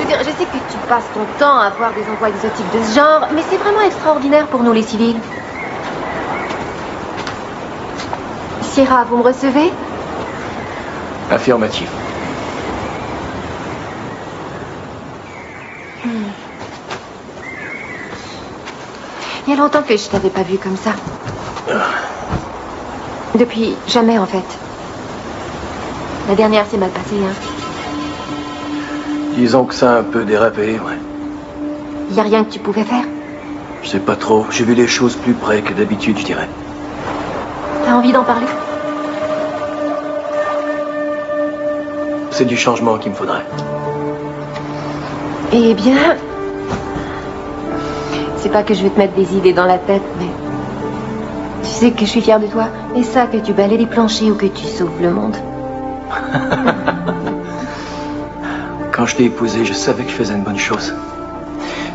veux dire, je sais que tu passes ton temps à voir des endroits exotiques de ce genre, mais c'est vraiment extraordinaire pour nous les civils. Sierra, vous me recevez? Affirmatif. Il y a longtemps que je t'avais pas vu comme ça. Depuis jamais, en fait. La dernière s'est mal passée, hein. Disons que ça a un peu dérapé, ouais. Il y a rien que tu pouvais faire? Je sais pas trop. J'ai vu les choses plus près que d'habitude, je dirais. T'as envie d'en parler? C'est du changement qu'il me faudrait. Eh bien... C'est pas que je veux te mettre des idées dans la tête, mais... Tu sais que je suis fière de toi. Et ça, que tu balayes les planchers ou que tu sauves le monde. Quand je t'ai épousé, je savais que je faisais une bonne chose.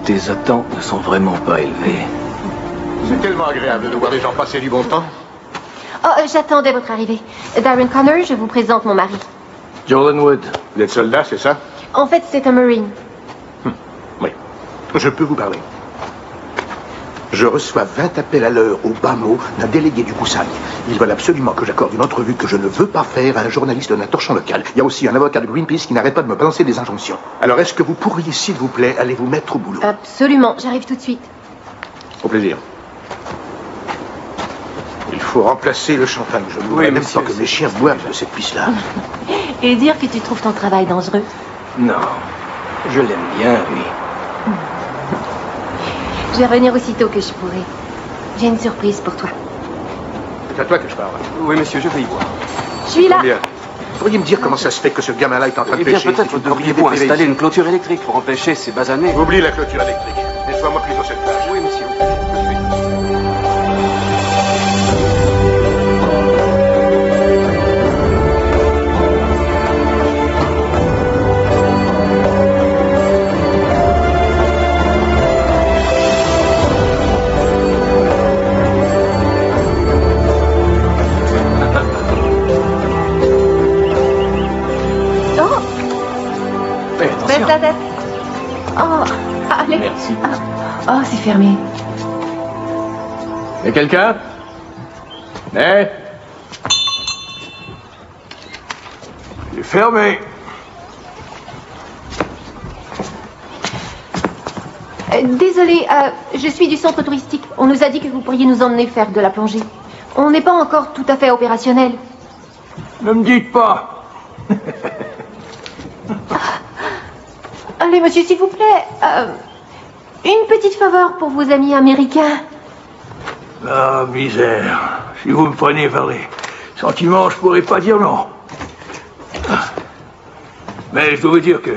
Tes attentes ne sont vraiment pas élevées. C'est tellement agréable de voir les gens passer du bon temps. Oh, j'attendais votre arrivée. Darren Connor, je vous présente mon mari. Jordan Wood. Vous êtes soldat, c'est ça? En fait, c'est un Marine. Oui. Je peux vous parler. Je reçois 20 appels à l'heure au bas mot d'un délégué du Koussaï. Ils veulent absolument que j'accorde une entrevue que je ne veux pas faire à un journaliste d'un torchon local. Il y a aussi un avocat de Greenpeace qui n'arrête pas de me balancer des injonctions. Alors, est-ce que vous pourriez, s'il vous plaît, aller vous mettre au boulot? Absolument, j'arrive tout de suite. Au plaisir. Il faut remplacer le champagne. Je ne voudrais même pas que mes chiens boivent de cette pisse-là. Et dire que tu trouves ton travail dangereux? Non, je l'aime bien, lui. Je vais revenir aussitôt que je pourrai. J'ai une surprise pour toi. C'est à toi que je parle. Oui, monsieur, je vais y voir. Je suis là. Bien. Vous pourriez me dire comment ça se fait que ce gamin-là est en train de Eh bien, pêcher? peut-être devriez-vous installer une clôture électrique pour empêcher ces basanés. Oublie la clôture électrique. Nettoie-moi plutôt cette plage. Oui, monsieur. Tout de suite. Baisse la tête. Oh, allez. Merci. Oh, c'est fermé. Y a quelqu'un? Eh? Il est fermé. Désolée, je suis du centre touristique. On nous a dit que vous pourriez nous emmener faire de la plongée. On n'est pas encore tout à fait opérationnel. Ne me dites pas. Allez, monsieur, s'il vous plaît, une petite faveur pour vos amis américains. Ah, misère. Si vous me prenez vers les sentiments, je pourrais pas dire non. Mais je dois vous dire que,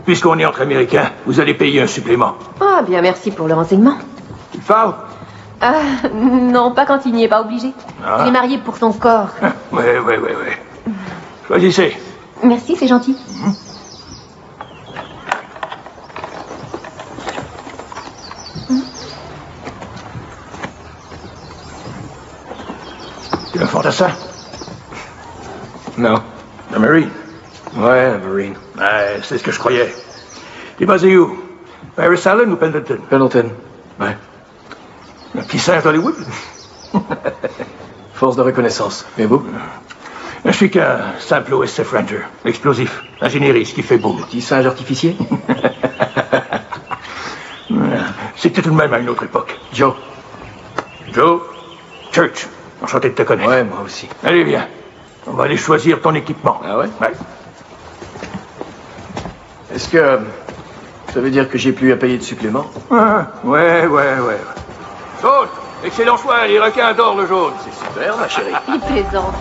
puisqu'on est entre Américains, vous allez payer un supplément. Ah, bien, merci pour le renseignement. Tu parles? Non, pas quand il n'y est pas obligé. Ah. Il est marié pour son corps. Oui. Choisissez. Merci, c'est gentil. Tu es un fantassin? Non. Un Marine? Ouais, un Marine. Ouais, c'est ce que je croyais. T'es basé où? Paris Island ou Pendleton? Pendleton. Ouais. Un petit singe d'Hollywood? Force de reconnaissance. Et vous? Je suis qu'un simple OSF Ranger. Explosif. Ingénierie, ce qui fait boum. Petit singe artificier? C'était tout de même à une autre époque. Joe. Joe? Church. Enchanté de te connaître. Ouais, moi aussi. Allez, viens. On va aller choisir ton équipement. Ah ouais? Ouais. Est-ce que ça veut dire que j'ai plus à payer de supplément? Ouais. Jaune! Excellent choix, les requins adorent le jaune. C'est super, ma chérie. Il plaisante.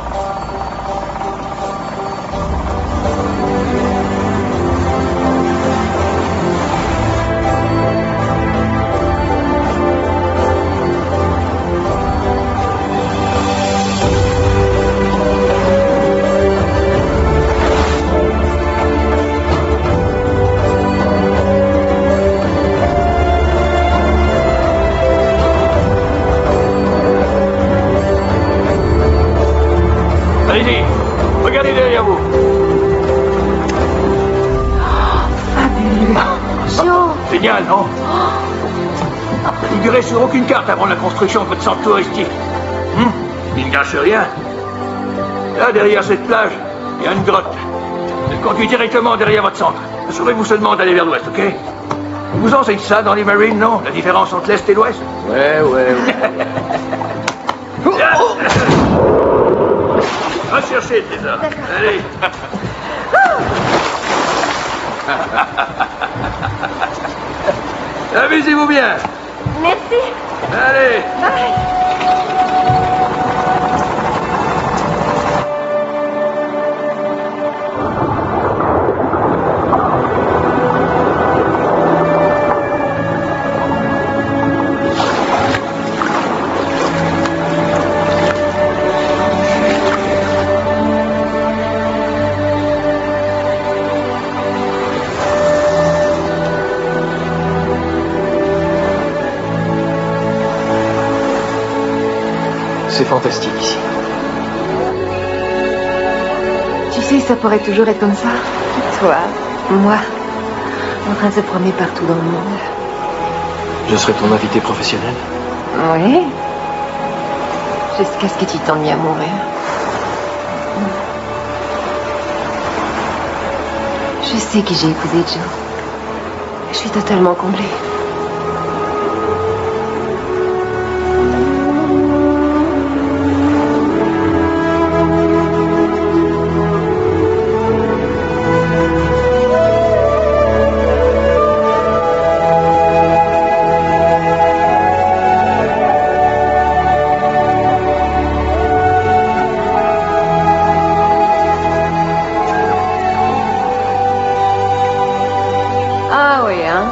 Génial, non? Vous ne direz sur aucune carte avant la construction de votre centre touristique. Il ne gâche rien. Là, derrière cette plage, il y a une grotte. Elle conduit directement derrière votre centre. Assurez-vous seulement d'aller vers l'ouest, ok? On vous enseigne ça dans les Marines, non? La différence entre l'est et l'ouest? Ouais. Va chercher le trésor. Allez. Amusez-vous bien. Merci. Allez. Bye. C'est fantastique ici. Tu sais, ça pourrait toujours être comme ça. Toi, moi, en train de se promener partout dans le monde. Je serai ton invité professionnel? Oui. Jusqu'à ce que tu t'ennuies à mourir. Je sais qui j'ai épousé, Joe. Je suis totalement comblée.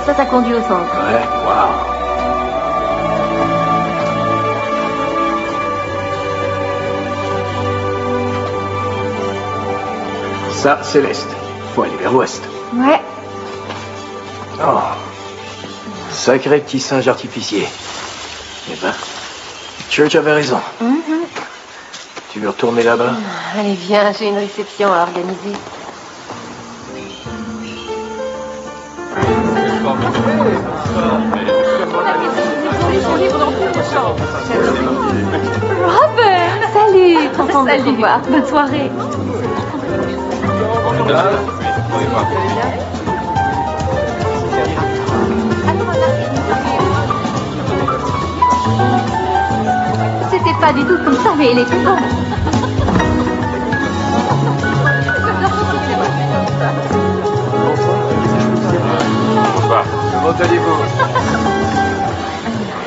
Ça t'a conduit au centre. Ouais, waouh. Ça, c'est l'est. Faut aller vers l'ouest. Ouais. Oh. Sacré petit singe artificier. Eh ben, Church avait raison. Tu veux retourner là-bas? Allez, viens, j'ai une réception à organiser. Robert! Salut! Content de te revoir. Bonne soirée. C'était pas du tout comme ça, mais elle est très bonne. Bonsoir. Comment allez-vous?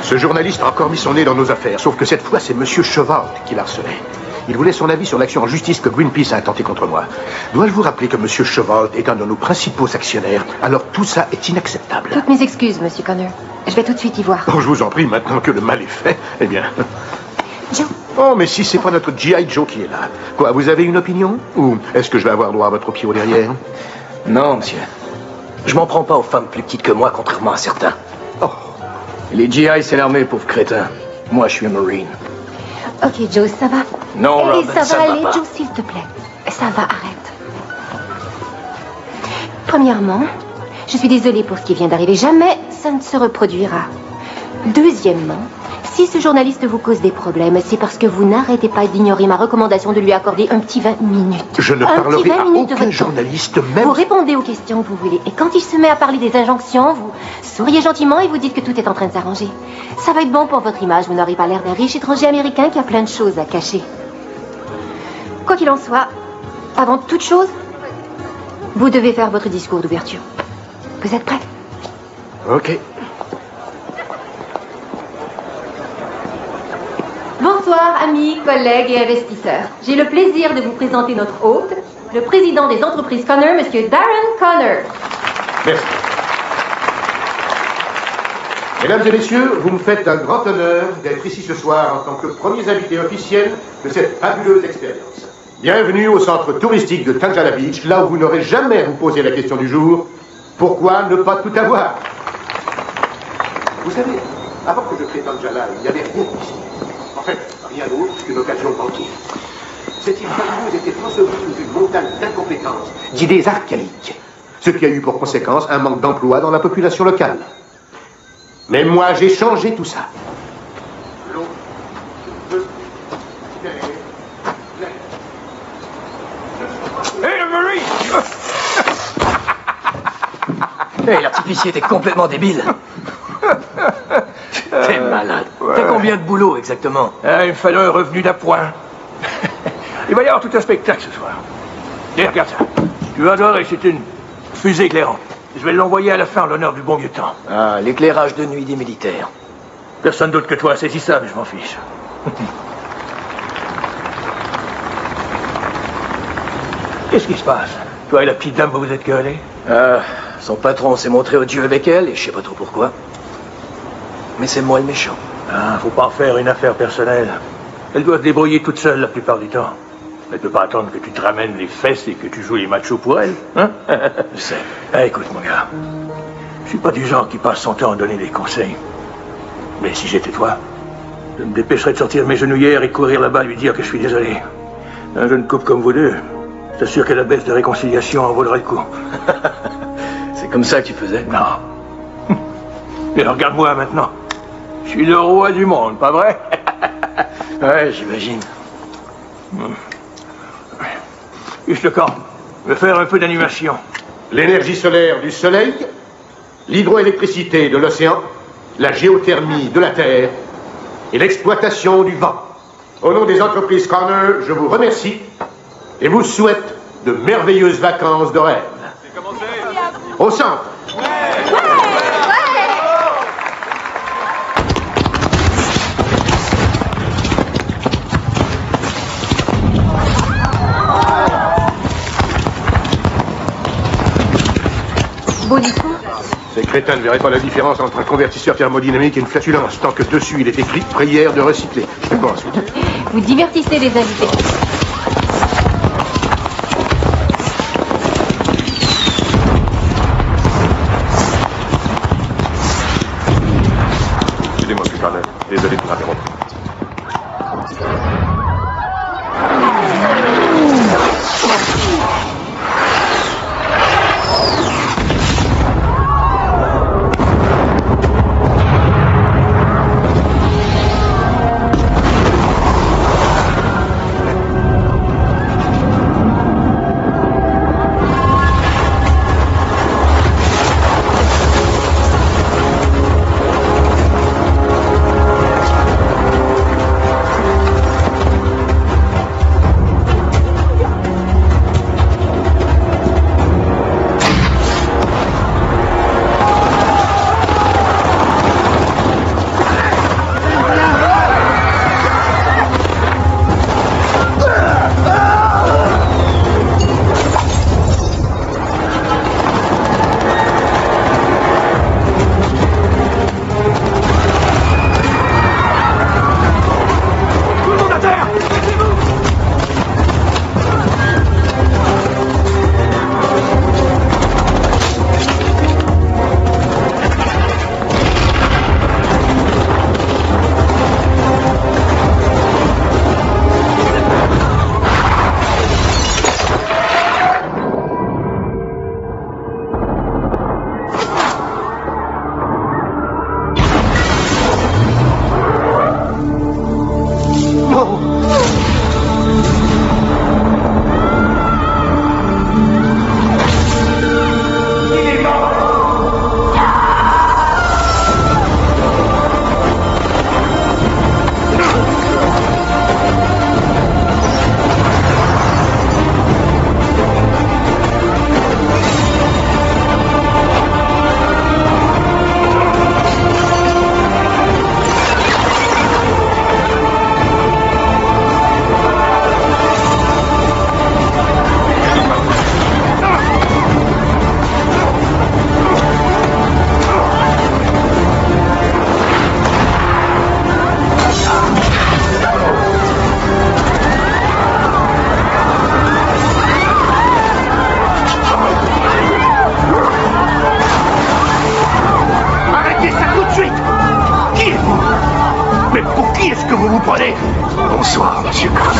Ce journaliste a encore mis son nez dans nos affaires, sauf que cette fois, c'est Monsieur Chevard qui l'harcelait. Il voulait son avis sur l'action en justice que Greenpeace a intentée contre moi. Dois-je vous rappeler que Monsieur Chevard est un de nos principaux actionnaires? Alors tout ça est inacceptable. Toutes mes excuses, Monsieur Connor. Je vais tout de suite y voir. Oh, je vous en prie, maintenant que le mal est fait, eh bien... Joe. Oh, mais si c'est pas notre G.I. Joe qui est là. Quoi, vous avez une opinion? Ou est-ce que je vais avoir droit à votre pied au derrière? Non, monsieur. Je m'en prends pas aux femmes plus petites que moi, contrairement à certains. Oh. Les GI, c'est l'armée, pauvre crétin. Moi, je suis un Marine. Ok, Joe, ça va? Non, Rob, ça ça va va aller, pas. Joe, s'il te plaît. Ça va, arrête. Premièrement, je suis désolée pour ce qui vient d'arriver. Jamais ça ne se reproduira. Deuxièmement, si ce journaliste vous cause des problèmes, c'est parce que vous n'arrêtez pas d'ignorer ma recommandation de lui accorder un petit 20 minutes. Je ne parlerai à aucun journaliste, même... Vous répondez aux questions que vous voulez. Et quand il se met à parler des injonctions, vous souriez gentiment et vous dites que tout est en train de s'arranger. Ça va être bon pour votre image. Vous n'aurez pas l'air d'un riche étranger américain qui a plein de choses à cacher. Quoi qu'il en soit, avant toute chose, vous devez faire votre discours d'ouverture. Vous êtes prêts? Ok. Bonsoir, amis, collègues et investisseurs. J'ai le plaisir de vous présenter notre hôte, le président des entreprises Connor, Monsieur Darren Connor. Merci. Mesdames et messieurs, vous me faites un grand honneur d'être ici ce soir en tant que premiers invités officiels de cette fabuleuse expérience. Bienvenue au centre touristique de Tanjala Beach, là où vous n'aurez jamais à vous poser la question du jour, pourquoi ne pas tout avoir? Vous savez, avant que je crée Tanjala, il n'y avait rien ici. En fait, rien d'autre qu'une occasion manquée. Cette île fabuleuse était ensevelie sous une montagne d'incompétences, d'idées archaïques. ce qui a eu pour conséquence un manque d'emploi dans la population locale. Mais moi, j'ai changé tout ça. Hé, l'artificier, t'es complètement débile. T'es malade. T'as combien de boulot exactement? Il me fallait un revenu d'appoint. Il va y avoir tout un spectacle ce soir. Et regarde ça. Tu vas adorer, c'est une fusée éclairante. Je vais l'envoyer à la fin en l'honneur du bon vieux temps. Ah, l'éclairage de nuit des militaires. Personne d'autre que toi a saisi ça, mais je m'en fiche. Qu'est-ce qui se passe? Toi et la petite dame, vous vous êtes querellés? Son patron s'est montré odieux avec elle, et je sais pas trop pourquoi. Mais c'est moi le méchant. Ah, faut pas en faire une affaire personnelle. Elle doit se débrouiller toute seule la plupart du temps. Elle peut pas attendre que tu te ramènes les fesses et que tu joues les machos pour elle, hein? Je sais. Écoute, mon gars, je suis pas du genre qui passe son temps à donner des conseils. Mais si j'étais toi, je me dépêcherais de sortir mes genouillères et de courir là-bas lui dire que je suis désolé. Un jeune couple comme vous deux, je t'assure que la baisse de réconciliation en vaudra le coup. C'est comme ça que tu faisais? Non. Mais regarde-moi maintenant. Je suis le roi du monde, pas vrai? Ouais, j'imagine. Juste le camp. Je vais faire un peu d'animation. L'énergie solaire du soleil, l'hydroélectricité de l'océan, la géothermie de la terre et l'exploitation du vent. Au nom des entreprises Connor, je vous remercie et vous souhaite de merveilleuses vacances de rêve. Au centre. Beau discours. Ces crétins ne verraient pas la différence entre un convertisseur thermodynamique et une flatulence, tant que dessus il est écrit « prière de recycler ». Je pense. Vous divertissez les invités. Excusez-moi, Mr. Connor. Désolé de vous interrompre. Bonsoir, Monsieur Connor.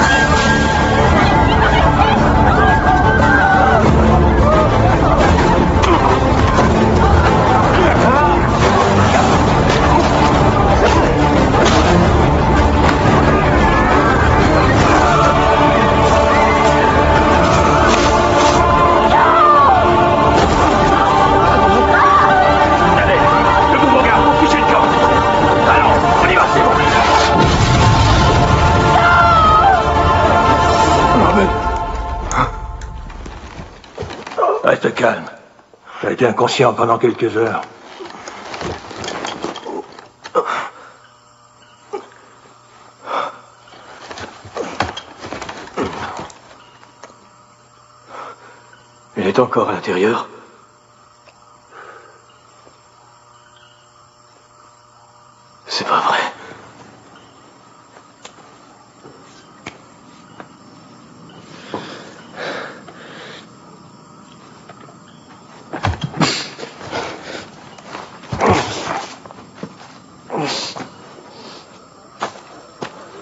resté inconscient pendant quelques heures. Il est encore à l'intérieur. C'est pas vrai.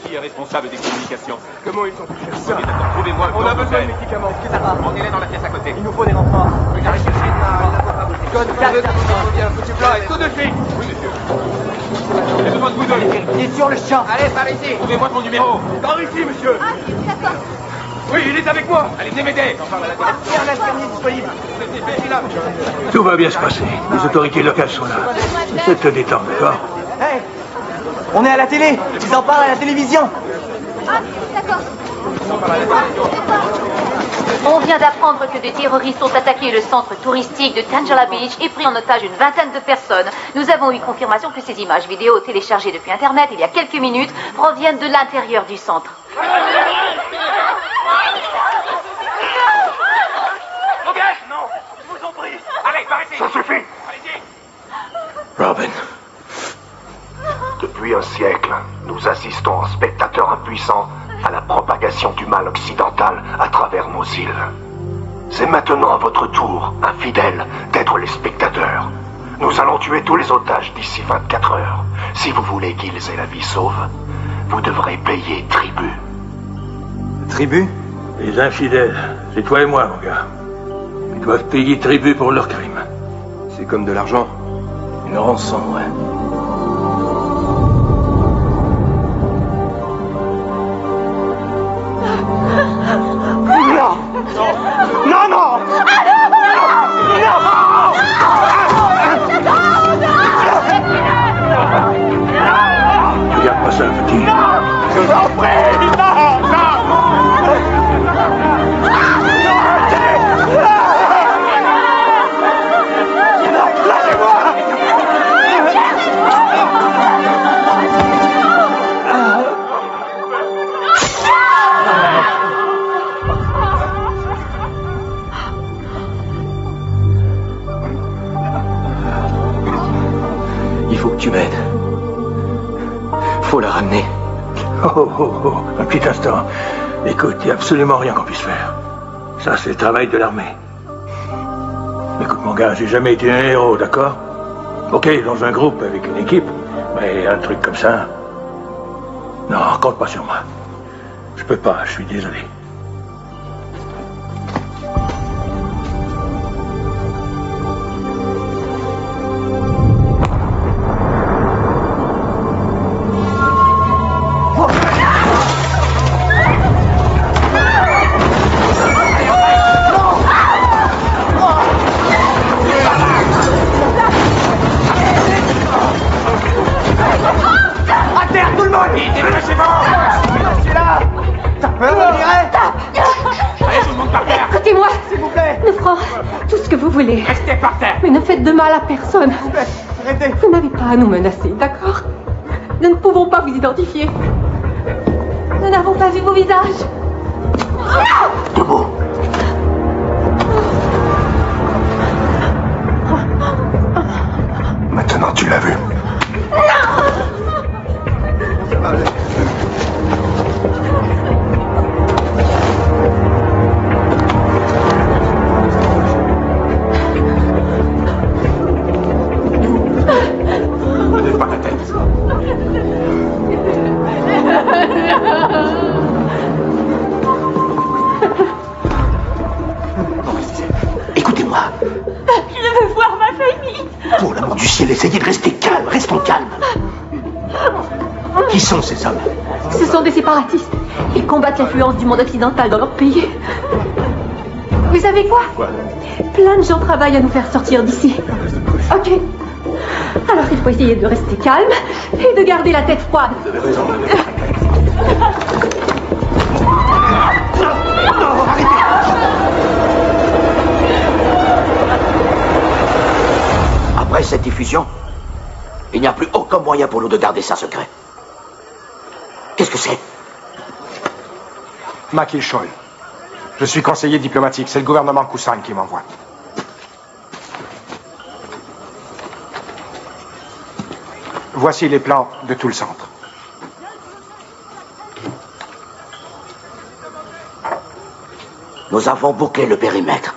Qui est responsable des communications? Comment ils sont touchés à ça? Ok, d'accord, trouvez-moi le On a corps besoin de d'hôtel. médicaments. Qu'est-ce que ça va? Emmenez-les dans la pièce à côté. Il nous faut des renforts. Il arrive tout de suite. Code 4, un petit plat et tout de suite. Oui, monsieur. J'ai besoin de vous deux. Il est sur le champ. Allez, par ici. Trouvez-moi son numéro. Par ici, monsieur. Ah, d'accord. Oui, il est avec moi. Allez, venez m'aider. Il y a un infirmier disponible. Tout va bien se passer. Les autorités locales sont là. Essaie de te détendre, d'accord? Hey, on est à la télé. Ils en parlent à la télévision. Ah, d'accord. On vient d'apprendre que des terroristes ont attaqué le centre touristique de Tangela Beach et pris en otage une vingtaine de personnes. Nous avons eu confirmation que ces images vidéo téléchargées depuis Internet il y a quelques minutes proviennent de l'intérieur du centre. Ok, non, je vous en prie. Allez, par ici. Ça suffit. Allez-y. Robin. Depuis un siècle, nous assistons en spectateurs impuissants à la propagation du mal occidental à travers nos îles. C'est maintenant à votre tour, infidèles, d'être les spectateurs. Nous allons tuer tous les otages d'ici 24 heures. Si vous voulez qu'ils aient la vie sauve, vous devrez payer tribut. Tribut? Les infidèles, c'est toi et moi, mon gars. Ils doivent payer tribut pour leurs crimes. C'est comme de l'argent. Une rançon, ouais. Non, non. Regarde pas ça, petit. Je vous en prie. Il faut que tu m'aides. Faut la ramener. Oh, un petit instant. Écoute, il n'y a absolument rien qu'on puisse faire. Ça, c'est le travail de l'armée. Écoute, mon gars, j'ai jamais été un héros, d'accord? Ok, dans un groupe avec une équipe, mais un truc comme ça... Non, compte pas sur moi. Je peux pas, je suis désolé. Écoutez-moi. S'il vous plaît. Nous ferons tout ce que vous voulez. Restez par terre. Mais ne faites de mal à personne. Arrêtez. Vous n'avez pas à nous menacer, d'accord? Nous ne pouvons pas vous identifier. Nous n'avons pas vu vos visages. Debout. Maintenant, tu l'as vu. Ça va aller. Ne lève pas la tête. Écoutez-moi. Je veux voir ma famille. Pour l'amour du ciel, essayez de rester calme. Restons calmes. Qui sont ces hommes? Ce sont des séparatistes. Ils combattent l'influence du monde occidental dans leur pays. Vous savez quoi? Plein de gens travaillent à nous faire sortir d'ici. Ok. Alors il faut essayer de rester calme et de garder la tête froide. Après cette diffusion, il n'y a plus aucun moyen pour nous de garder ça secret. Qu'est-ce que c'est? Makil Scholl. Je suis conseiller diplomatique. C'est le gouvernement Kusan qui m'envoie. Voici les plans de tout le centre. Nous avons bouclé le périmètre.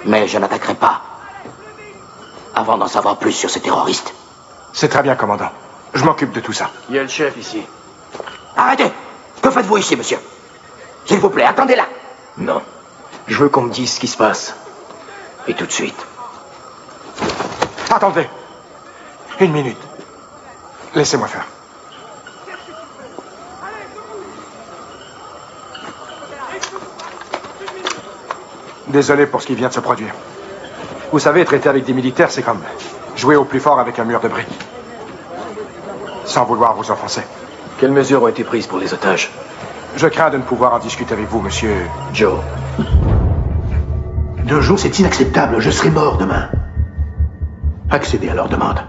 Mais je n'attaquerai pas avant d'en savoir plus sur ces terroristes. C'est très bien, commandant. Je m'occupe de tout ça. Il y a le chef ici. Arrêtez! Que faites-vous ici, monsieur? S'il vous plaît, attendez là! Non. Je veux qu'on me dise ce qui se passe. Et tout de suite. Attendez. Une minute. Laissez-moi faire. Désolé pour ce qui vient de se produire. Vous savez, traiter avec des militaires, c'est comme jouer au plus fort avec un mur de briques. Sans vouloir vous offenser. Quelles mesures ont été prises pour les otages? Je crains de ne pouvoir en discuter avec vous, monsieur Joe. 2 jours, c'est inacceptable. Je serai mort demain. Accédez à leur demande.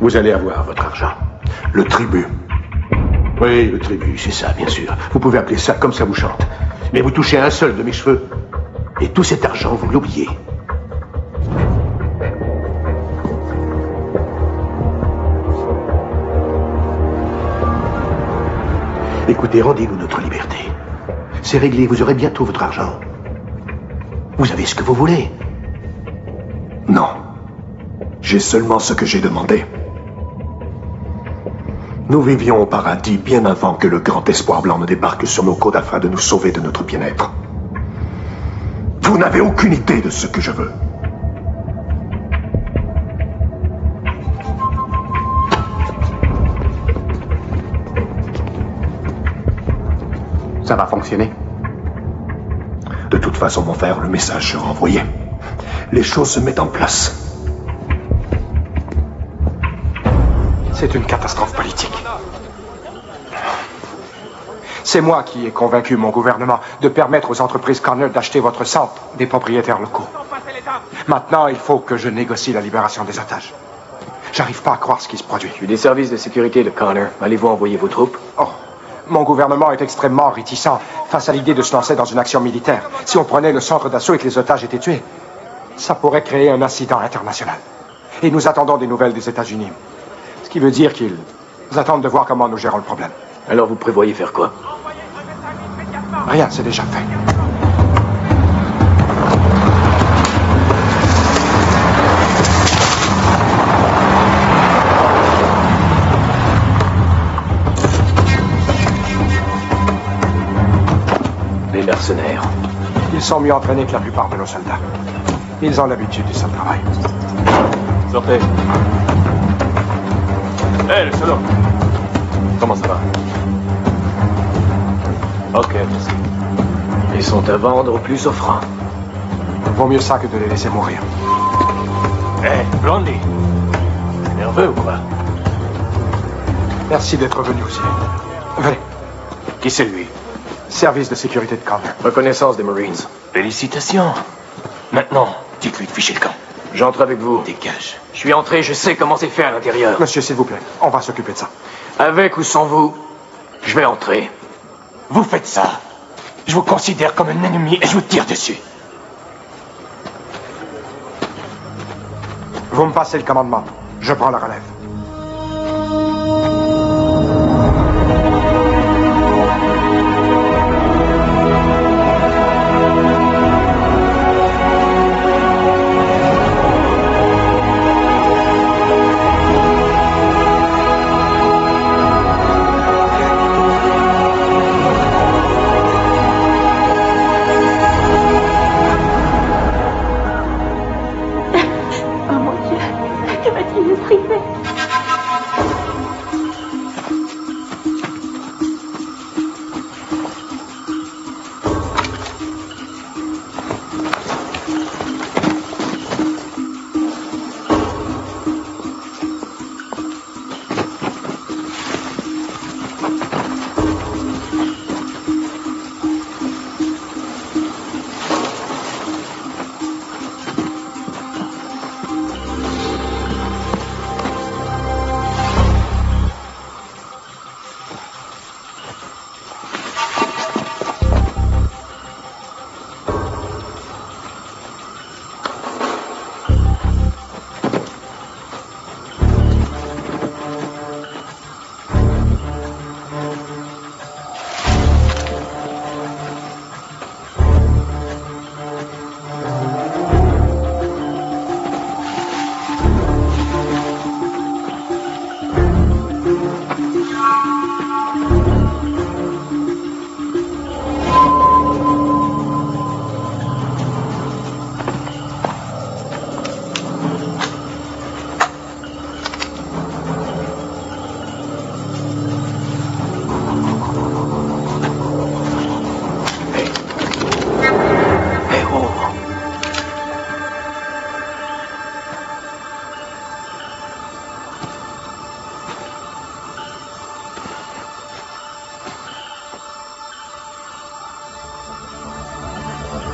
Vous allez avoir votre argent. Le tribut. Oui, le tribut, c'est ça, bien sûr. Vous pouvez appeler ça comme ça vous chante. Mais vous touchez un seul de mes cheveux. Et tout cet argent, vous l'oubliez. Écoutez, rendez-nous notre liberté. C'est réglé, vous aurez bientôt votre argent. Vous avez ce que vous voulez. Non. J'ai seulement ce que j'ai demandé. Nous vivions au paradis bien avant que le grand espoir blanc ne débarque sur nos côtes afin de nous sauver de notre bien-être. Vous n'avez aucune idée de ce que je veux. Ça va fonctionner? De toute façon, mon frère, le message sera envoyé. Les choses se mettent en place. C'est une catastrophe politique. C'est moi qui ai convaincu mon gouvernement de permettre aux entreprises Connor d'acheter votre centre des propriétaires locaux. Maintenant, il faut que je négocie la libération des otages. J'arrive pas à croire ce qui se produit. Je suis des services de sécurité de Connor. Allez-vous envoyer vos troupes? Oh, mon gouvernement est extrêmement réticent face à l'idée de se lancer dans une action militaire. Si on prenait le centre d'assaut et que les otages étaient tués, ça pourrait créer un incident international. Et nous attendons des nouvelles des États-Unis. Ce qui veut dire qu'ils attendent de voir comment nous gérons le problème. Alors vous prévoyez faire quoi? Rien, c'est déjà fait. Les mercenaires. Ils sont mieux entraînés que la plupart de nos soldats. Ils ont l'habitude du sale travail. Sortez. Hé, le solo. Comment ça va? Ok, merci. Ils sont à vendre au plus offrant. Vaut mieux ça que de les laisser mourir. Hé, Blondie. Nerveux ou quoi? Merci d'être venu aussi. Venez. Qui c'est lui? Service de sécurité de Connor. Reconnaissance des Marines. Félicitations. Maintenant, dites-lui de ficher le camp. J'entre avec vous. Dégage. Je suis entré, je sais comment c'est fait à l'intérieur. Monsieur, s'il vous plaît, on va s'occuper de ça. Avec ou sans vous, je vais entrer. Vous faites ça. Je vous considère comme un ennemi et je vous tire dessus. Vous me passez le commandement. Je prends la relève. Oh mon Dieu, que va-t-il nous priver?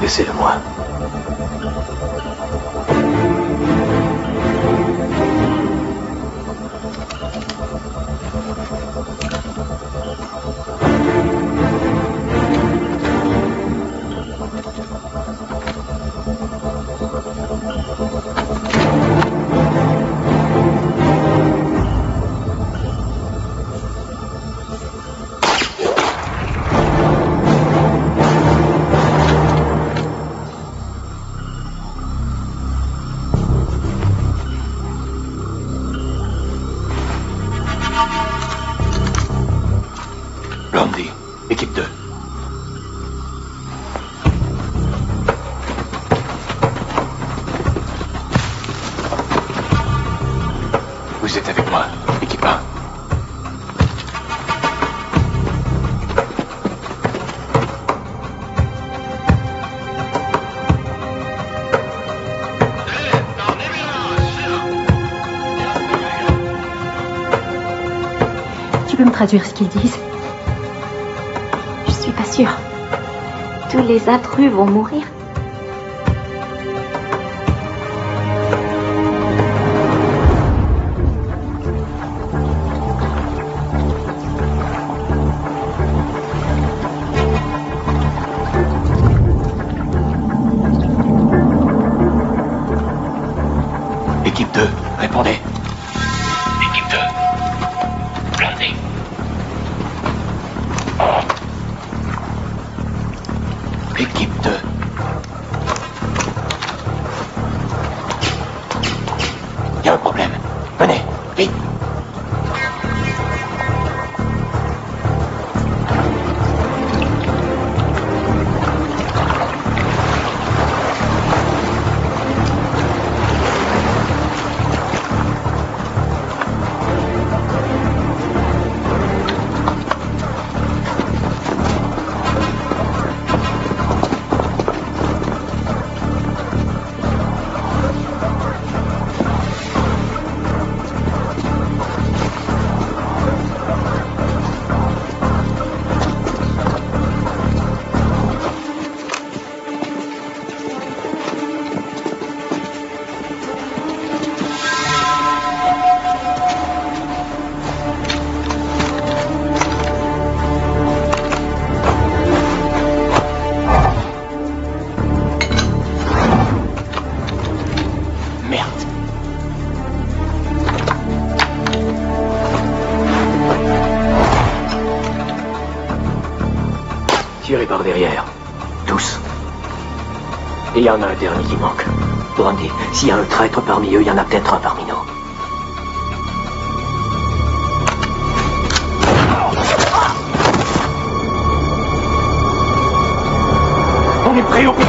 Laissez-le-moi. Blondie, équipe 2. Vous êtes avec moi, équipe 1. Tu peux me traduire ce qu'ils disent? Je suis pas sûre. Tous les intrus vont mourir. Équipe 2, répondez. Équipe 2. Blondie. Équipe 2. Il y a un problème. Venez, vite. Tirez par derrière. Tous. Et il y en a un dernier qui manque. Blondie, s'il y a un traître parmi eux, il y en a peut-être un parmi nous. On est prêt au pied.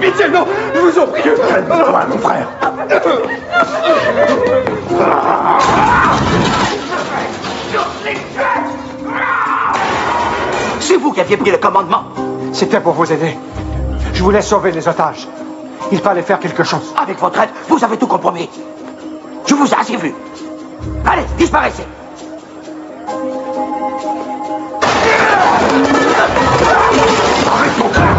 pitié, non. Je vous en prie. Calme-toi, mon frère. C'est vous qui aviez pris le commandement. C'était pour vous aider. Je voulais sauver les otages. Il fallait faire quelque chose. Avec votre aide, vous avez tout compromis. Je vous ai assez vu. Allez, disparaissez. Arrête ton frère.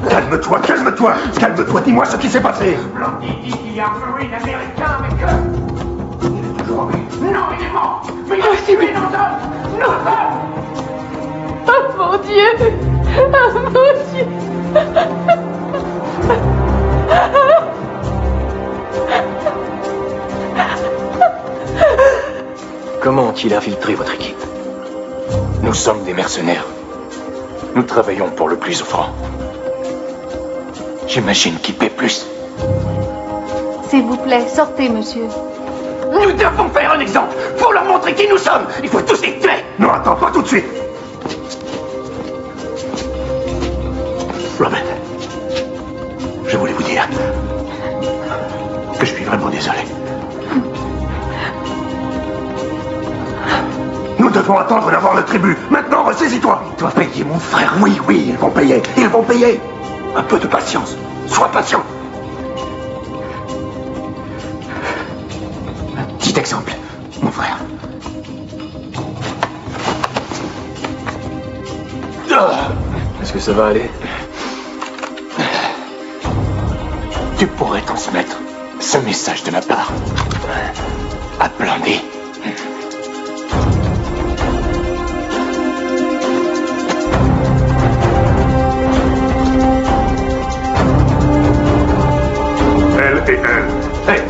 Calme-toi, calme-toi. Calme-toi, dis-moi ce qui s'est passé. Blondie dit qu'il y a un Marine américain, mais que... Il est toujours en vie. Non, il est mort. Mais il a tué nos hommes. Nos hommes. Oh mon Dieu! Oh mon Dieu! Comment ont-ils infiltré votre équipe? Nous sommes des mercenaires. Nous travaillons pour le plus offrant. J'imagine qu'ils paient plus. S'il vous plaît, sortez, monsieur. Nous devons faire un exemple pour leur montrer qui nous sommes. Il faut tous les tuer. Non, attends, pas tout de suite. Robin, je voulais vous dire que je suis vraiment désolé. Nous devons attendre d'avoir le tribut. Maintenant, ressaisis-toi. Ils doivent payer, mon frère. Oui, oui, ils vont payer. Ils vont payer. Un peu de patience. Sois patient. Un petit exemple, mon frère. Est-ce que ça va aller? Tu pourrais transmettre ce message de ma part à Blondie. Elle et elle. Hey,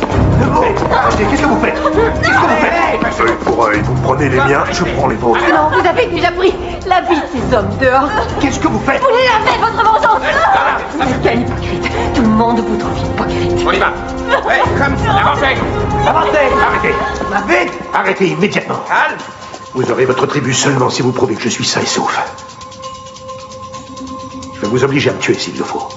arrêtez, qu'est-ce que vous faites? Qu'est-ce que vous faites? Œil pour œil, vous prenez les miens, je prends les vôtres. Non, vous avez déjà pris la vie de ces hommes dehors. Qu'est-ce que vous faites? Vous les avez, votre vengeance. Vous n'êtes qu'un hypocrite. Tout le monde vous trouve hypocrite. On y va. Ouais, comme avancez. Avancez! Arrêtez! Vite! Arrêtez immédiatement. Calme. Vous aurez votre tribu seulement si vous prouvez que je suis sain et sauf. Je vais vous obliger à me tuer s'il le faut.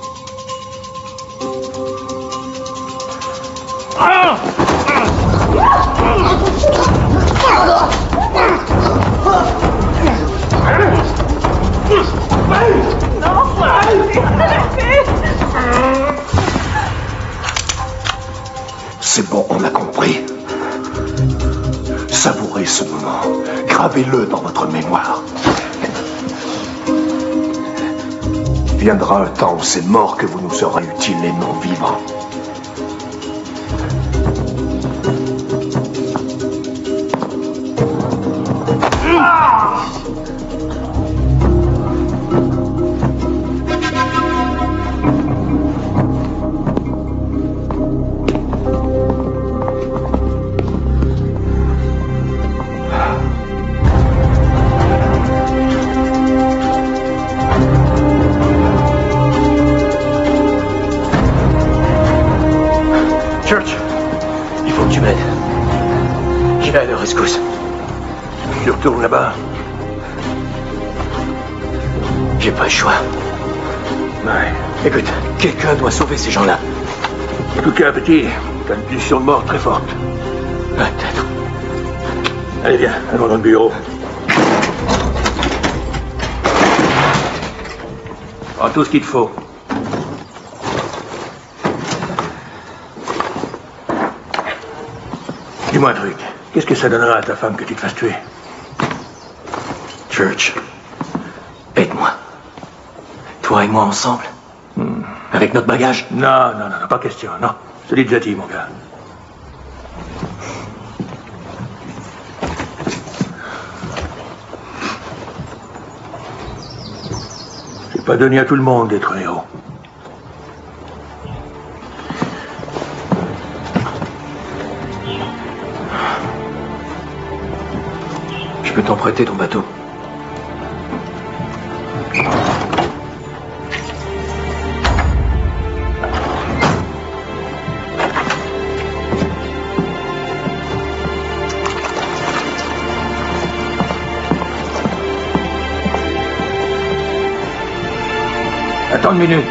C'est bon, on a compris. Savourez ce moment. Gravez-le dans votre mémoire. Viendra un temps où ces morts que vous nous serez utiles et non vivants. Church, Il faut que tu m'aides. J'y vais à leur rescousse. je retourne là-bas. J'ai pas le choix. Ouais. Écoute, quelqu'un doit sauver ces gens-là. En tout cas, petit, t'as une pulsion de mort très forte. Peut-être. Allez, viens, allons dans le bureau. Prends tout ce qu'il te faut. Dis-moi un truc. Qu'est-ce que ça donnera à ta femme que tu te fasses tuer? Church, aide-moi. Toi et moi ensemble. Avec notre bagage. Non, pas question, non. Je te l'ai déjà dit, mon gars. C'est pas donné à tout le monde d'être un héros. Je peux t'emprunter ton bateau. Attends une minute.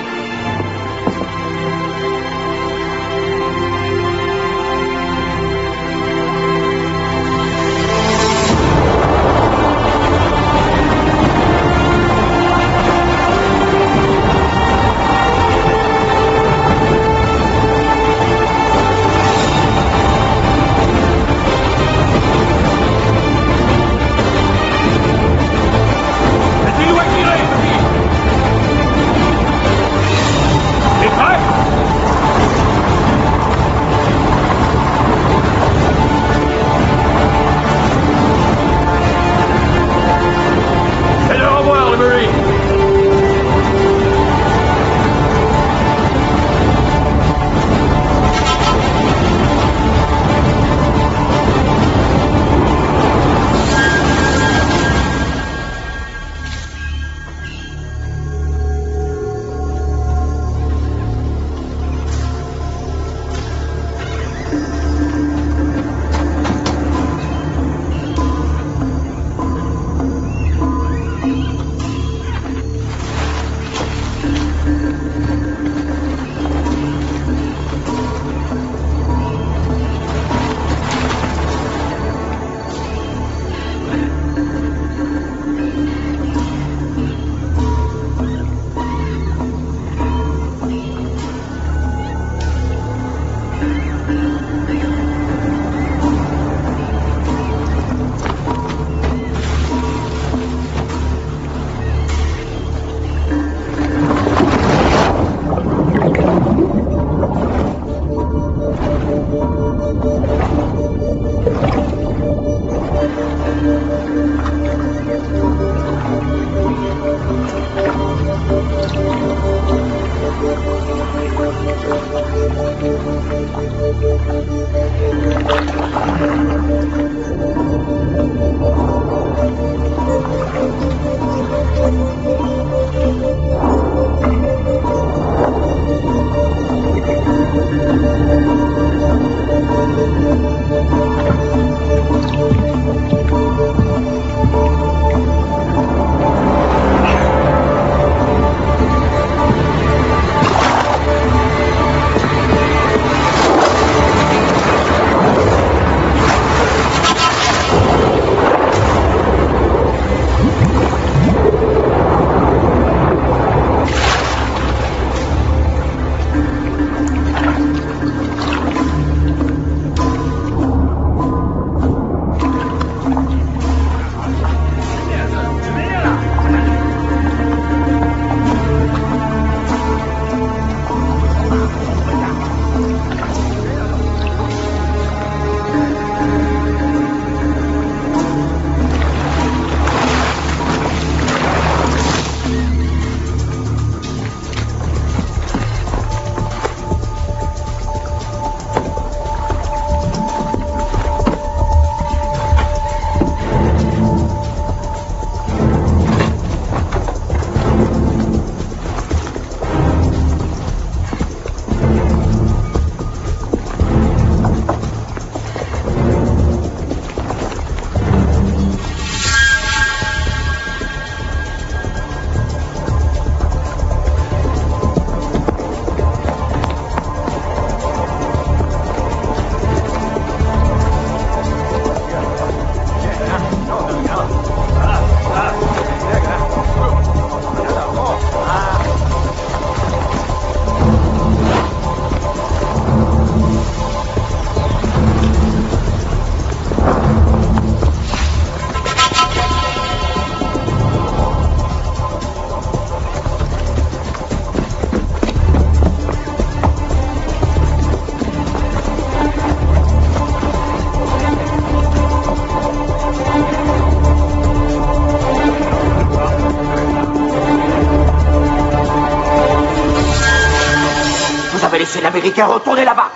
avez laissé l'Américain retourner là-bas.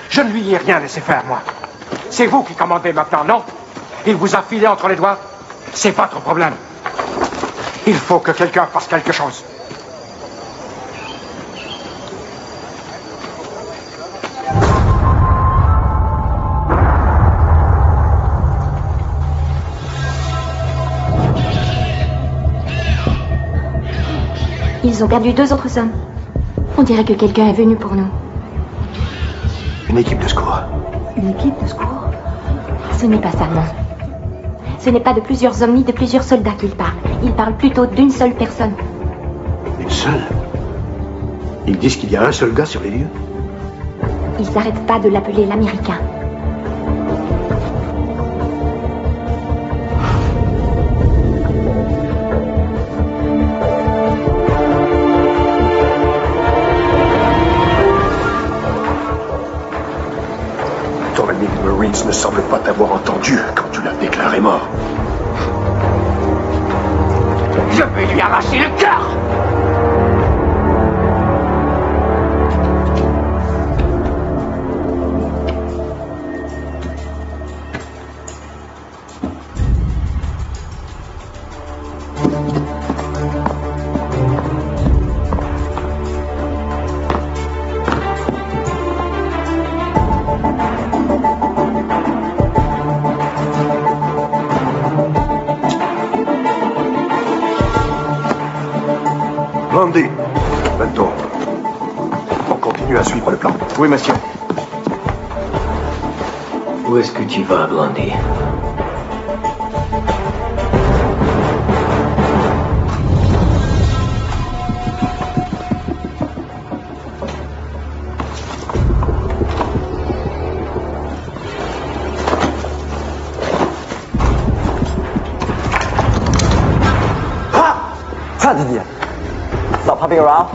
Je ne lui ai rien laissé faire, moi. C'est vous qui commandez maintenant, non? Il vous a filé entre les doigts? C'est votre problème. Il faut que quelqu'un fasse quelque chose. Ils ont perdu 2 autres hommes. On dirait que quelqu'un est venu pour nous. Une équipe de secours. Une équipe de secours? Ce n'est pas ça, non. Ce n'est pas de plusieurs hommes ni de plusieurs soldats qu'il parle. Il parle plutôt d'une seule personne. Une seule? Ils disent qu'il y a un seul gars sur les lieux? Ils n'arrêtent pas de l'appeler l'Américain. Ton ami des Marines ne semble pas t'avoir entendu quand tu l'as déclaré mort. Je vais lui arracher le cœur. Blondie, Bento, on continue à suivre le plan. Oui, monsieur. Où est-ce que tu vas, Blondie? Stop hopping around.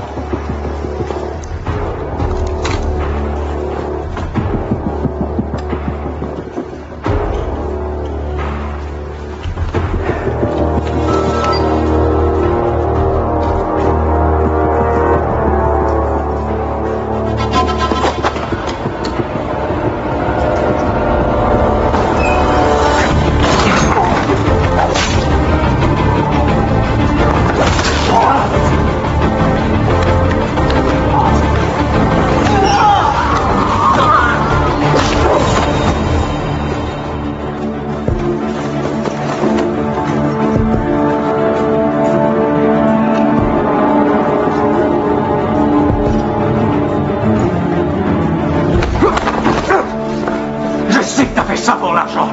Ça pour l'argent.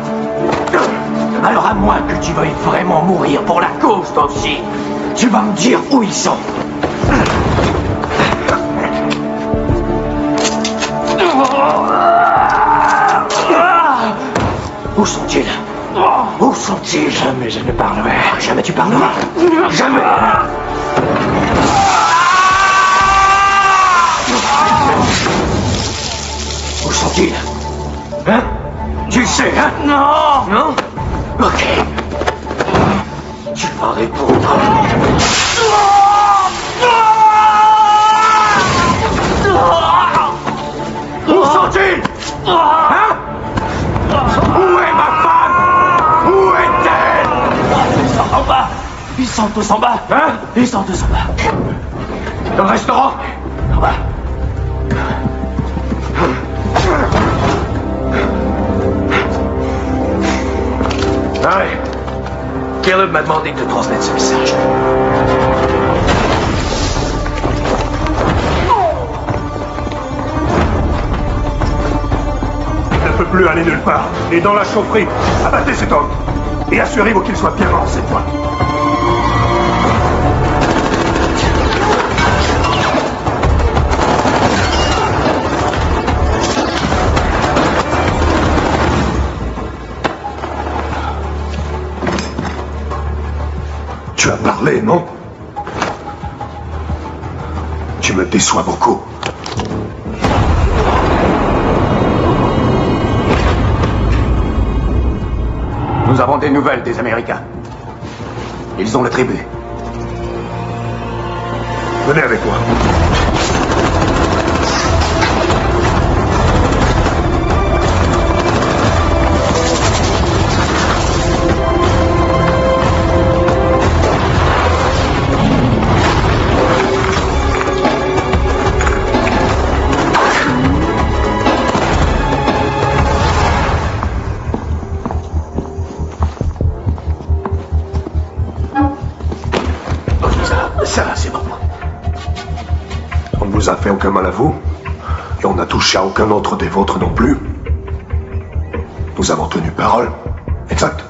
Alors à moins que tu veuilles vraiment mourir pour la cause, toi aussi, tu vas me dire où ils sont. Où sont-ils? Où sont-ils? Jamais je ne parlerai. Jamais tu parleras. Jamais. Où sont-ils? Hein? Tu sais, hein? Non! Non? Ok. Tu vas répondre. Où sont-ils? Hein? Où est ma femme? Où est-elle? Ils sont en bas. Ils sont tous en bas. Hein? Ils sont tous en bas. Dans le restaurant? En bas. Ouais. Caleb m'a demandé de te transmettre ce message. Il ne peut plus aller nulle part. Et dans la chaufferie, abattez cet homme. Et assurez-vous qu'il soit bien mort cette fois. Tu as parlé, non? Tu me déçois beaucoup. Nous avons des nouvelles des Américains. Ils ont le tribut. Venez avec moi. Ça, c'est bon. On ne vous a fait aucun mal à vous, et on n'a touché à aucun autre des vôtres non plus. Nous avons tenu parole. Exact.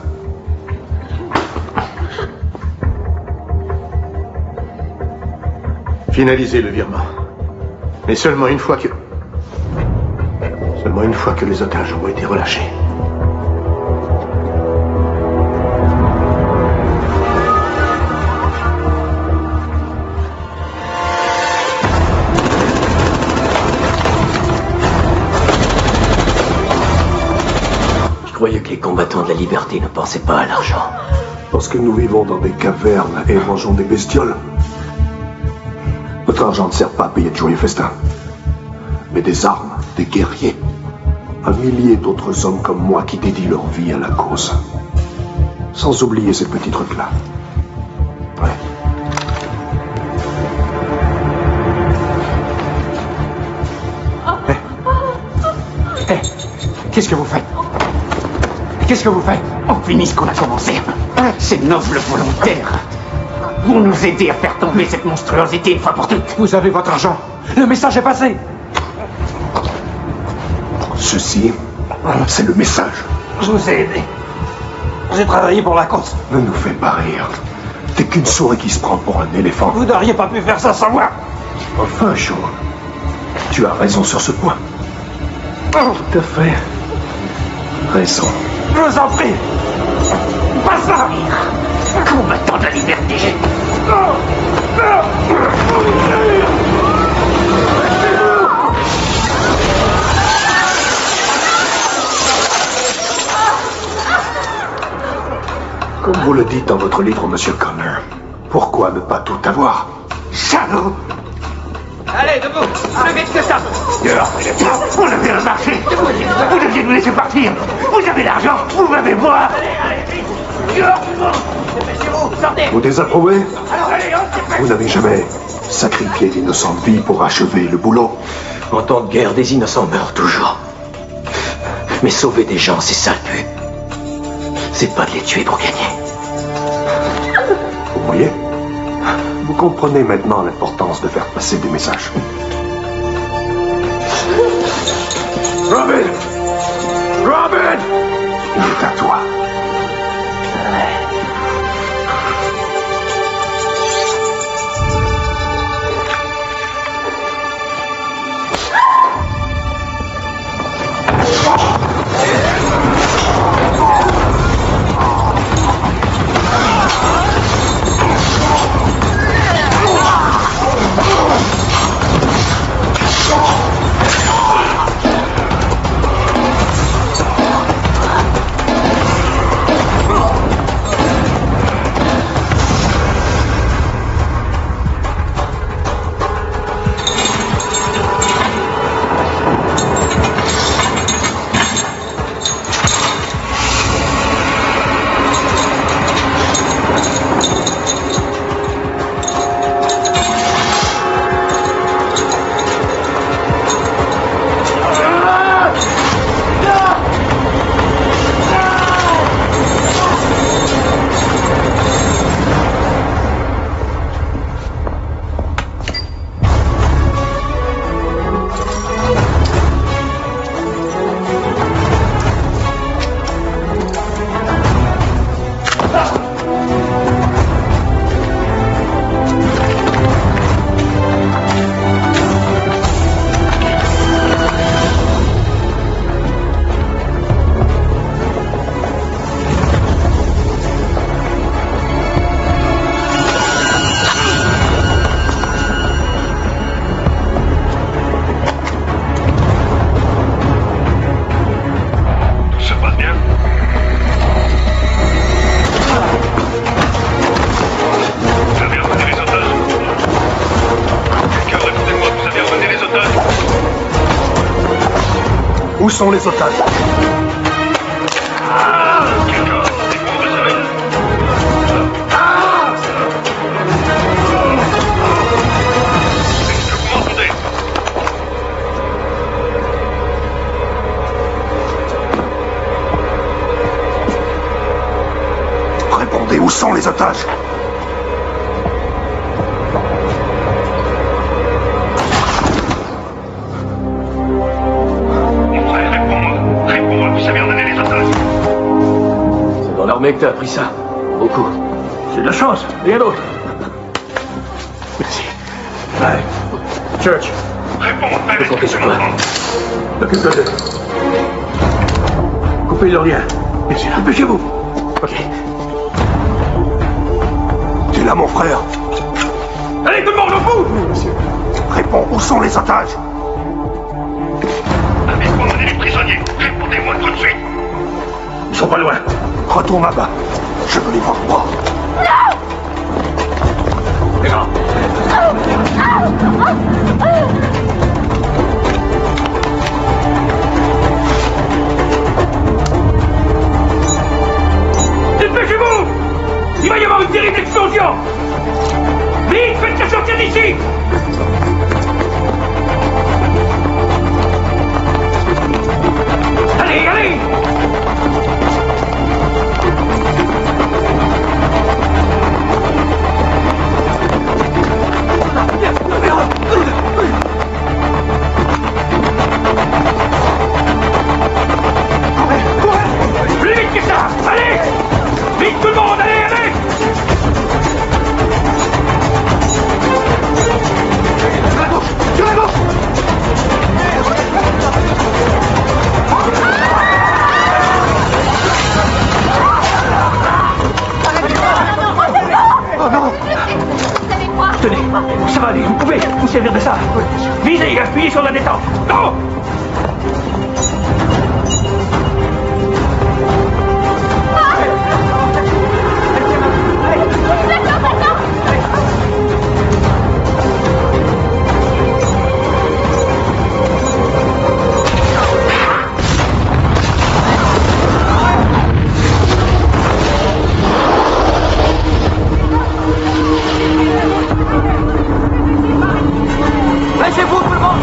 Finalisez le virement. Mais seulement une fois que les otages ont été relâchés. Je croyais que les combattants de la liberté ne pensaient pas à l'argent. Parce que nous vivons dans des cavernes et mangeons des bestioles. Notre argent ne sert pas à payer de joyeux festins, mais des armes, des guerriers, un millier d'autres hommes comme moi qui dédient leur vie à la cause. Sans oublier ces petits trucs-là. Ouais. Hé, qu'est-ce que vous faites? Qu'est-ce que vous faites? On finit ce qu'on a commencé. Ces nobles volontaires vont nous aider à faire tomber cette monstruosité une fois pour toutes. Vous avez votre argent. Le message est passé. Ceci, c'est le message. Je vous ai aidé. J'ai travaillé pour la cause. Ne nous fais pas rire. T'es qu'une souris qui se prend pour un éléphant. Vous n'auriez pas pu faire ça sans moi. Enfin, Joe, tu as raison sur ce point. Tout à fait. Raison. Je vous en prie. Pas ça. Combattant de la liberté. Comme vous le dites dans votre livre, Monsieur Connor, pourquoi ne pas tout avoir? Salaud! Allez, debout! Plus vite que ça! Dehors! On avait un marché! Vous deviez nous laisser partir! Vous avez l'argent! Vous m'avez moi! Allez, vite! Dehors! Dépêchez-vous! Sortez! Vous désapprouvez? Alors, allez, on Vous n'avez jamais sacrifié d'innocentes vies pour achever le boulot? En temps de guerre, des innocents meurent toujours. Mais sauver des gens, c'est ça le but. C'est pas de les tuer pour gagner. Vous voyez? Vous comprenez maintenant l'importance de faire passer des messages. Robin! Robin! Il est à toi. Où sont les otages? Répondez, où sont les otages? jamais que t'as appris ça. Beaucoup. C'est de la chance, rien d'autre. Merci. Allez. Church. Réponds, Je peux compter sur toi. Occupe-toi d'eux. Coupez leur lien. Bien sûr. Dépêchez-vous. Ok. Tu es là, mon frère? Allez, tout le monde, au bout! Oui, monsieur. Réponds, où sont les otages? Avec moi, on est les prisonniers. Répondez-moi tout de suite. Ils sont pas loin. Retourne là-bas. Je veux les voir moi. Dépêchez-vous! Il va y avoir une terrible explosion! Vite, faites-les sortir d'ici! Allez, allez! Plus vite que ça! Allez! Vite tout le monde! Allez, allez! Sur la gauche! Sur la gauche! Oh non! Tenez, ça va aller, vous pouvez vous servir de ça. Visez et appuyez sur la détente. Non! Lâchez-vous tout le monde!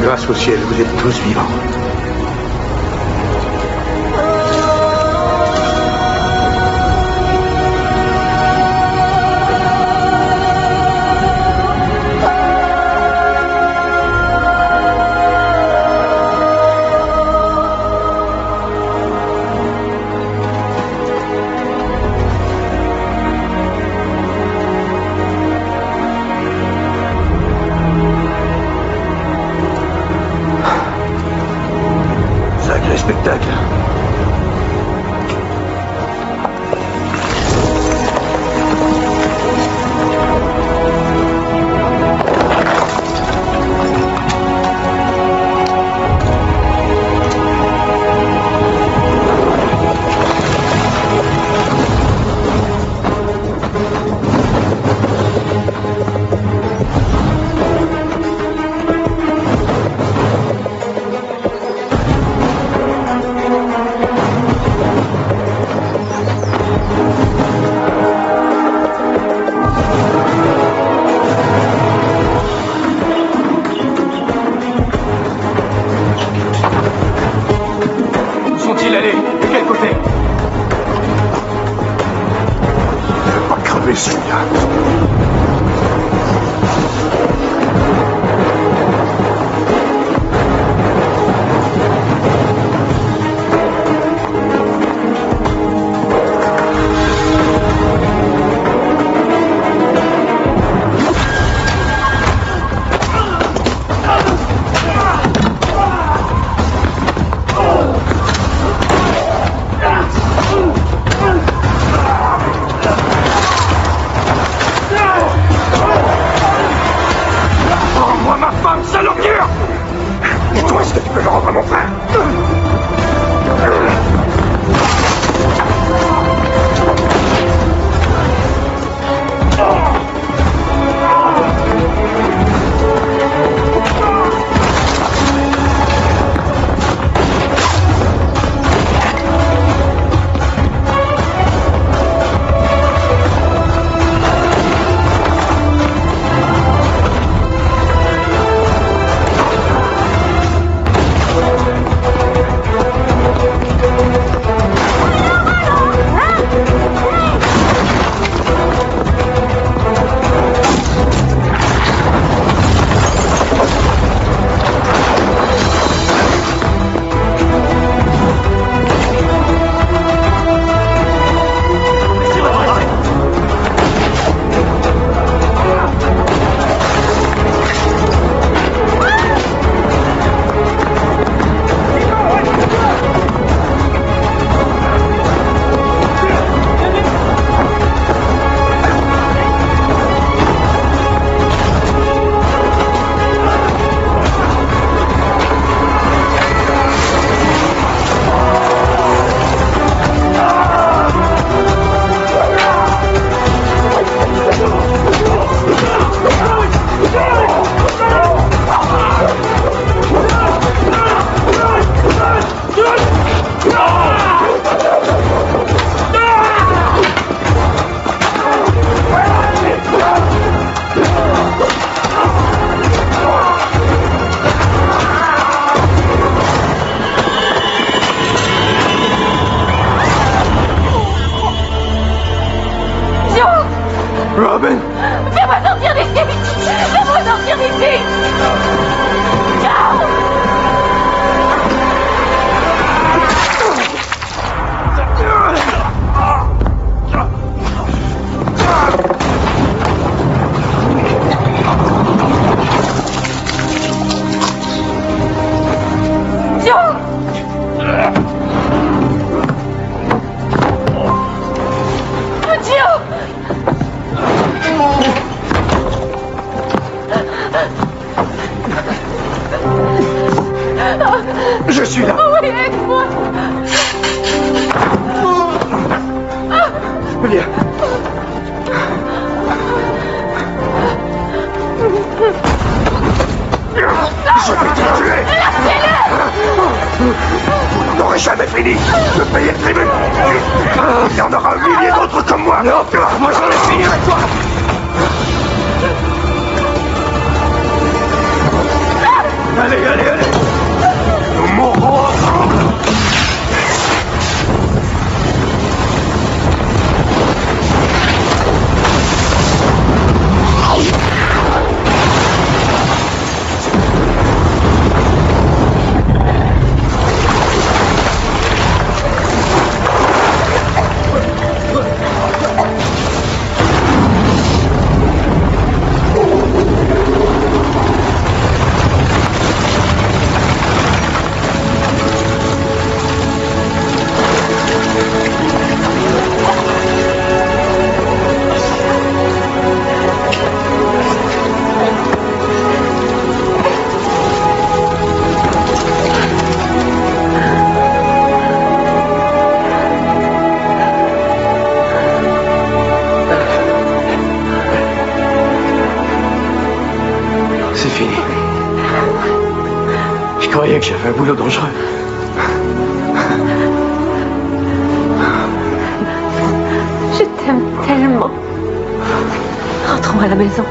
Grâce au ciel, vous êtes tous vivants. Sacré spectacle. Où sont-ils allés? De quel côté? Je vais pas crever celui-là. Robin! Fais-moi sortir d'ici! Fais-moi sortir d'ici! Non! Je suis là. Oui, aide-moi. Viens. Je vais te tuer. Vous n'aurez jamais fini de payer le tribut. Il y en aura 1 millier d'autres comme moi. Non, moi j'en ai fini avec toi. Allez, allez, allez. Nous mourrons ensemble. C'est fini. Je croyais que j'avais un boulot dangereux. Je t'aime tellement. Rentrons à la maison.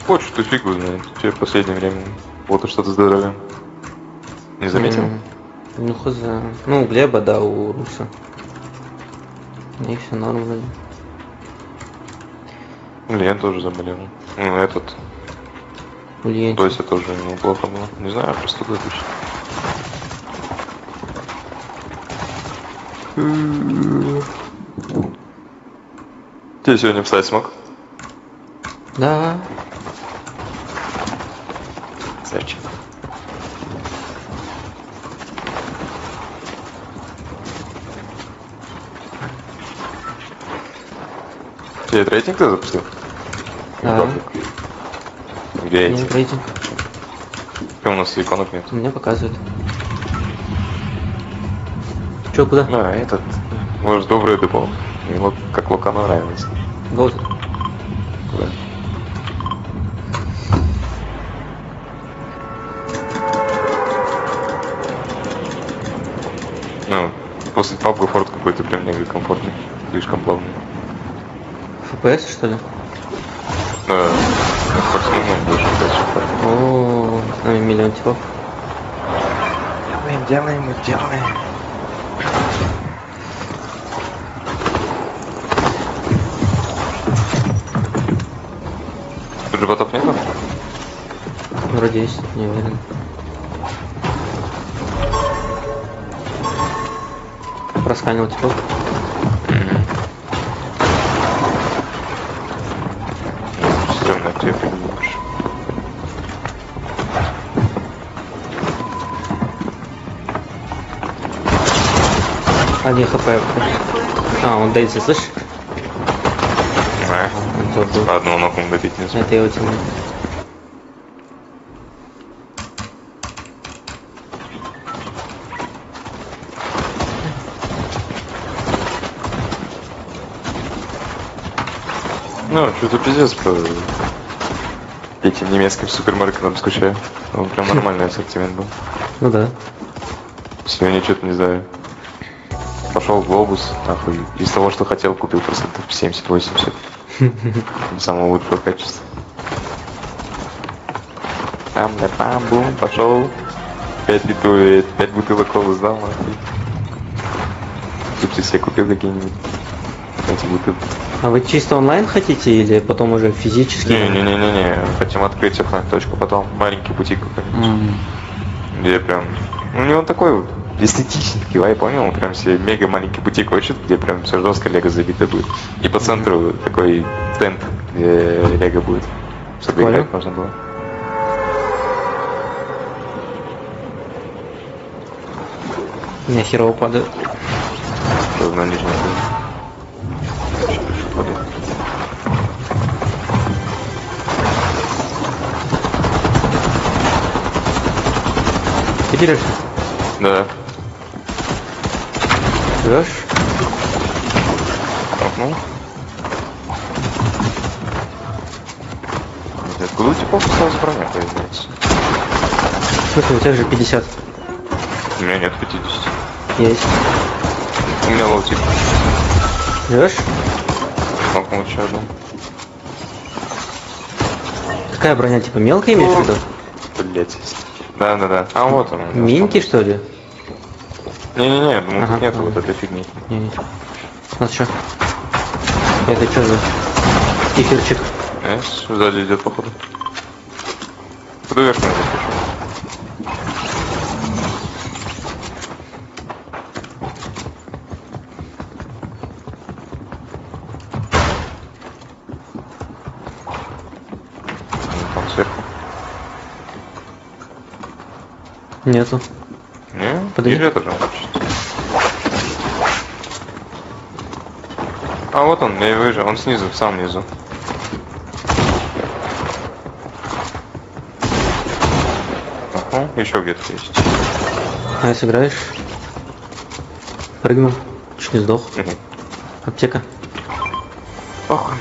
Хочешь, ты фигу знает. Тебе в последнее время вот что-то здоровье. Не заметил? Ну хз. Ну, у Глеба, да, у Руса. И все норм вроде. Лен тоже заболел. Ну, этот. Ульян. Тося тоже неплохо было. Не знаю, просто точно. Ты сегодня встать смог? Да. Зачем? Тебе рейтинг ты запустил? Да. Где эти? Нет рейтинг. У нас иконок нет. У меня показывает. Че, куда? А, этот. Может, добрый депо. Ему как Лукану нравится. Вот. Куда? Ну, после PUBG форт какой-то прям мега комфортный. Слишком плавный. FPS, что ли? Да. Максимум больше 5 шипов. О, с нами миллион типов. Делаем. Тут же ботов нету? Вроде есть, не уверен. Просканил типов. Стрёмно, где понимаешь. Один хп. А, он Дейзи, слышишь? Да. Одного ноком добить не смог. Это его тема. Ну, что-то пиздец по этим немецким супермаркетам скучаю. Он прям нормальный ассортимент был. Ну да. Сегодня что-то не знаю. Пошел в глобус, нахуй. Из того, что хотел, купил процентов 70-80. Самого лучшего качества. Бум, пошел. 5 бутылок колы сдал, нахуй. Чипсы себе купил какие-нибудь. Эти бутылки. А вы чисто онлайн хотите или потом уже физически? Не. Хотим открыть точку потом. Маленький бутик какой-нибудь. Где прям... Ну, не он такой вот эстетический, я понял, он прям себе мега маленький бутик хочет, где прям все жестко лего забито будет. И по центру такой тент, где лего будет, чтобы играть можно было. У меня херово падает. Что на нижнем падает. Ты дерешься? Да. Живешь? Толкнул. Откуда у тебя сразу броня появляется? Слушай, у тебя же 50. У меня нет 50. Есть. У меня лоутик. Живешь? Толкнул еще одну. Какая броня, типа мелкая имеешь в виду? Блять. Да. А вот он. Минки, что ли? Не-не-не, думаю, тут нету вот этой фигни. Не. Вот что? Это что за кефирчик? Сзади идет, походу. Куда вверх надо? Там сверху. Нету. Не? Подойди. Ниже это же он. А вот он, я его вижу, он снизу, в самом низу. Ага, еще где-то есть. А, сыграешь? Прыгнул. Чуть не сдох. Аптека. Ох,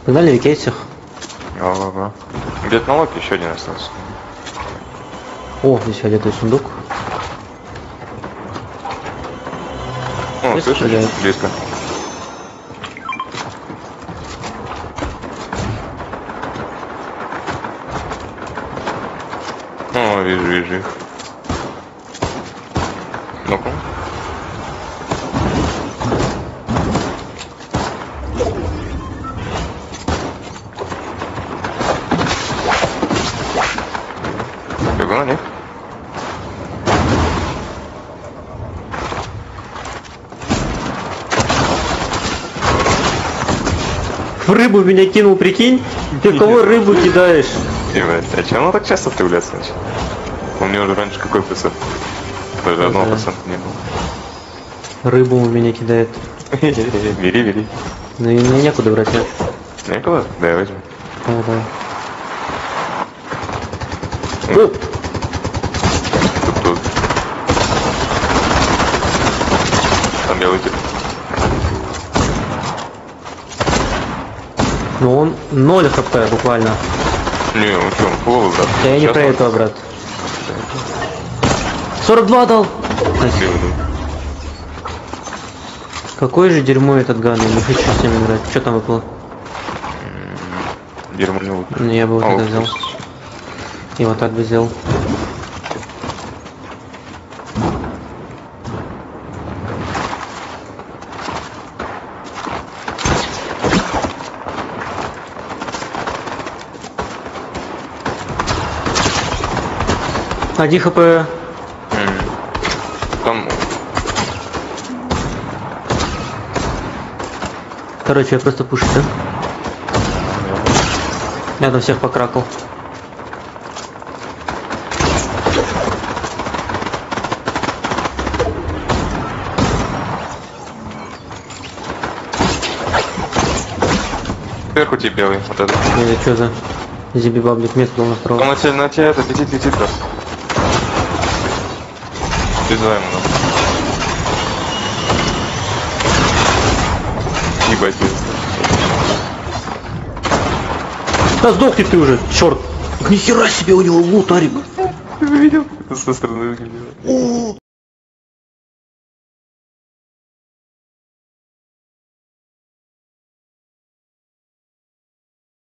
погнали в кейсах. Ага. Где-то на локе еще один остался. О, здесь одетый сундук. О, слышишь? Близко. О, вижу их. Ну-ка. Бегу на них. В рыбу меня кинул, прикинь? Ты в кого рыбу кидаешь? Ебать, а чего оно так часто появляется начал? У меня уже раньше какой процент? Даже 1% не было. Рыбу у меня кидает. Бери. Ну и мне некуда брать, нет? Некуда? Да, я возьму. Давай. Тут. Там белый тип. Ну он 0 хп буквально. Не, он что, он фуловый, брат. Да я не про этого, брат. 42 дал! Какое же дерьмо этот ган, я не хочу с ним играть. Что там выпало? Дерьмо не выпало. Я бы вот это взял. И вот так бы сделал. Один хп. Там... Короче, я просто пушу, да? Я там всех покракал. Сверху тебе белый, вот этот. Это что за зиби-баблик место был направо? Он на тебя это летит просто. Призываем его. Ебать, да сдохни ты уже, черт! Нихера себе у него лут, Арик! Ты видел? Со стороны выглядел.